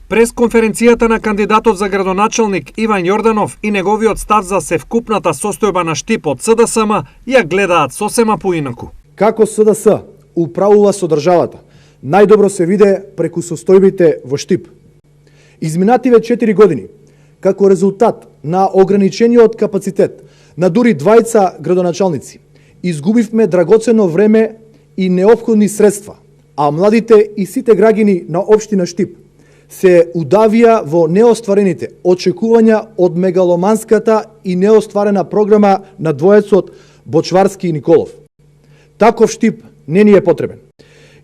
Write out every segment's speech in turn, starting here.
Пресконференцијата на кандидатот за градоначалник Иван Јорданов и неговиот став за севкупната состојба на Штип од СДСМ ја гледаат сосема поинаку. Како СДС управува со државата, најдобро се виде преку состојбите во Штип. Изминативе 4 години, како резултат на ограничениот капацитет на дури двајца градоначалници, изгубивме драгоцено време и неопходни средства, а младите и сите граѓани на општина Штип се удавија во неостварените очекувања од мегаломанската и неостварена програма на двоецот Бочварски и Николов. Таков Штип не ни е потребен.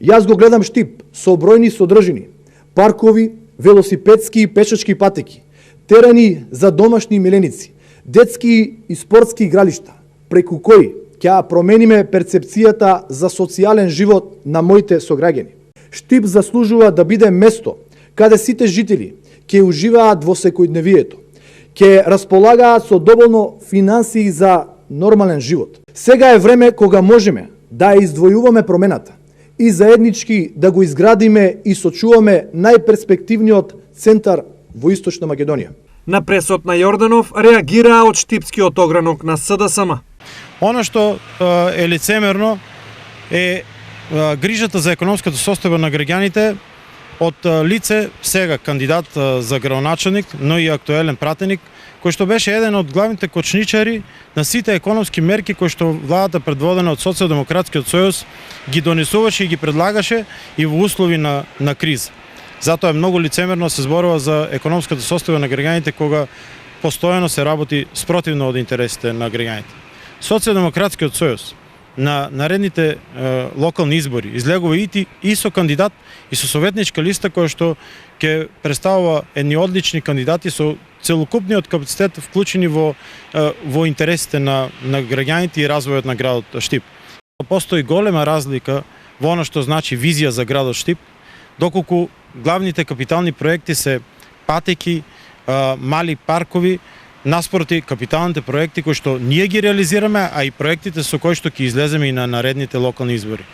Јас го гледам Штип со бројни содржини, паркови, велосипедски и пешачки патеки, терени за домашни миленици, детски и спортски игралишта, преку кои ќе промениме перцепцијата за социјален живот на моите сограѓани. Штип заслужува да биде место каде сите жители ќе уживаат во секојдневието, ќе располагаат со доволно финансии за нормален живот. Сега е време кога можеме да издвојуваме промената и заеднички да го изградиме и сочуваме најперспективниот центар во Источна Македонија. На пресот на Јорданов реагираа од штипскиот огранок на СДСМ. Оно што е лицемерно е грижата за економската состојба на граѓаните од лице сега кандидат за градоначалник, но и актуелен пратеник, кој што беше еден од главните кочничари на сите економски мерки кои што владата предводена од Социјалдемократскиот сојуз ги донесуваше и ги предлагаше и во услови на криза. Затоа е многу лицемерно се зборува за економската состојба на граѓаните кога постојано се работи спротивно од интересите на граѓаните. Социјалдемократскиот сојуз на наредните локални избори излегува и со кандидат и со советничка листа која што ќе представува едни одлични кандидати со целокупниот капацитет вклучени во интересите на граѓаните и развојот на градот Штип. Постои голема разлика во она што значи визија за градот Штип, доколку главните капитални проекти се патеки, мали паркови, наспроти капиталните проекти кои што ние ги реализираме, а и проектите со кои што ќе излеземе и на наредните локални избори.